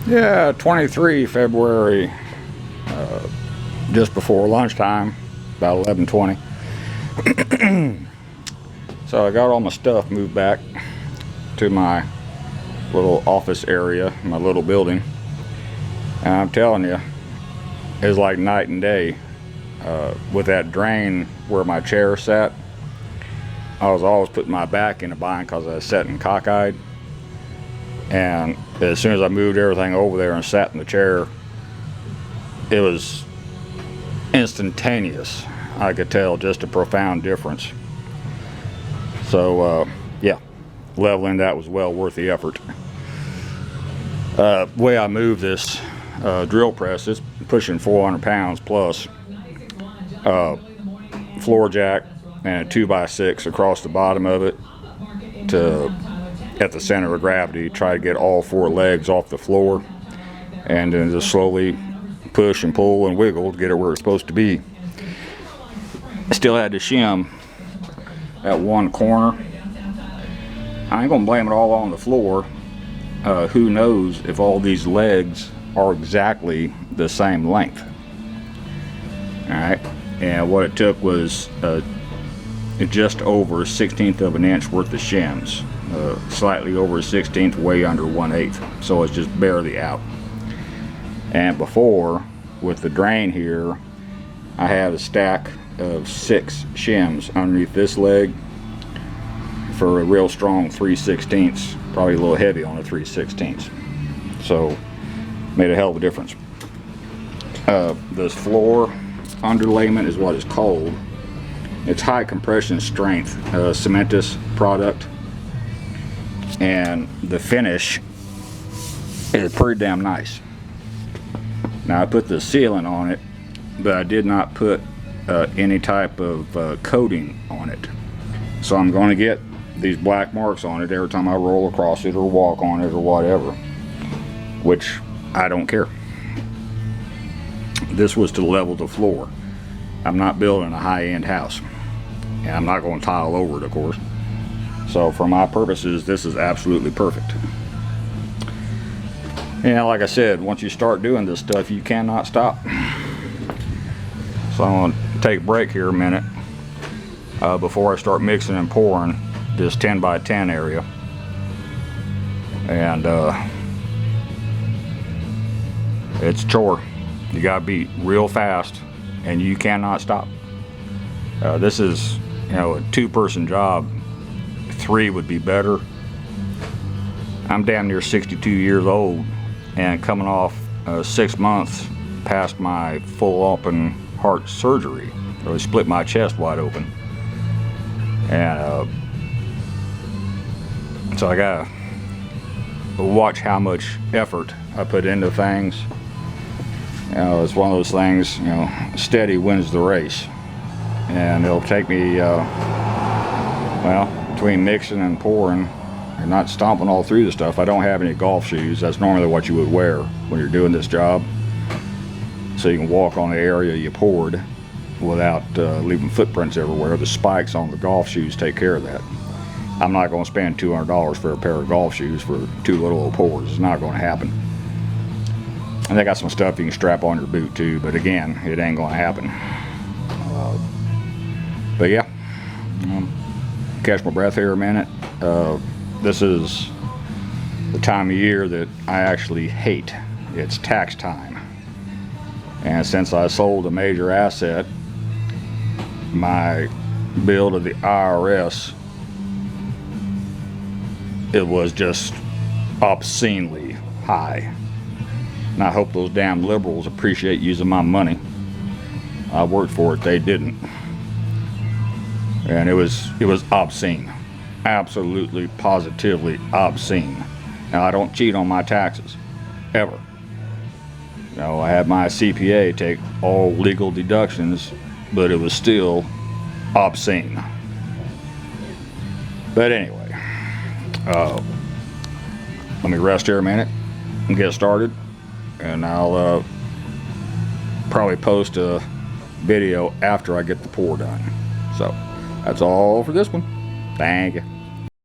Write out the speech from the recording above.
Yeah, 23 February, just before lunchtime, about 11:20. So I got all my stuff moved back to my little office area, my little building. And I'm telling you, it's like night and day. With that drain where my chair sat, I was always putting my back in a bind because I was sitting cockeyed. And as soon as I moved everything over there and sat in the chair, it was instantaneous. I could tell just a profound difference. So yeah, leveling that was well worth the effort. The way I move this drill press, it's pushing 400 pounds plus. Floor jack and a 2x6 across the bottom of it to at the center of gravity, try to get all four legs off the floor, and then just slowly push and pull and wiggle to get it where it's supposed to be. I still had to shim that one corner. I ain't gonna blame it all on the floor. Who knows if all these legs are exactly the same length. Alright, and what it took was just over a 1/16 of an inch worth of shims. Slightly over a 1/16, way under 1/8, so it's just barely out. And before, with the drain here, I had a stack of 6 shims underneath this leg for a real strong 3/16, probably a little heavy on a 3/16. So made a hell of a difference. This floor underlayment is what it's called. It's high compression strength cementous product, and the finish is pretty damn nice. Now I put the sealant on it, but I did not put any type of coating on it. So I'm going to get these black marks on it every time I roll across it or walk on it or whatever, which I don't care. This was to level the floor. I'm not building a high-end house, and I'm not going to tile over it, of course. So for my purposes, this is absolutely perfect. And like I said, once you start doing this stuff, you cannot stop. So I'm going to take a break here a minute before I start mixing and pouring this 10 by 10 area. And it's a chore. You got to be real fast, and you cannot stop. This is, you know, a 2-person job. 3 would be better. I'm damn near 62 years old and coming off 6 months past my full open heart surgery. Really split my chest wide open. And so I gotta watch how much effort I put into things. You know, it's one of those things, you know, steady wins the race. And it'll take me, well, between mixing and pouring and not stomping all through the stuff. I don't have any golf shoes. That's normally what you would wear when you're doing this job, so you can walk on the area you poured without leaving footprints everywhere. The spikes on the golf shoes take care of that. I'm not going to spend $200 for a pair of golf shoes for 2 little old pours. It's not going to happen. And they got some stuff you can strap on your boot too, but again, it ain't going to happen. But yeah, catch my breath here a minute. This is the time of year that I actually hate. It's tax time. And since I sold a major asset, my bill to the IRS, it was just obscenely high. And I hope those damn liberals appreciate using my money. I worked for it, they didn't. And it was obscene. Absolutely, positively obscene. Now, I don't cheat on my taxes, ever. You know, I had my CPA take all legal deductions, but it was still obscene. But anyway, let me rest here a minute and get started, and I'll probably post a video after I get the pour done. So that's all for this one. Thank you.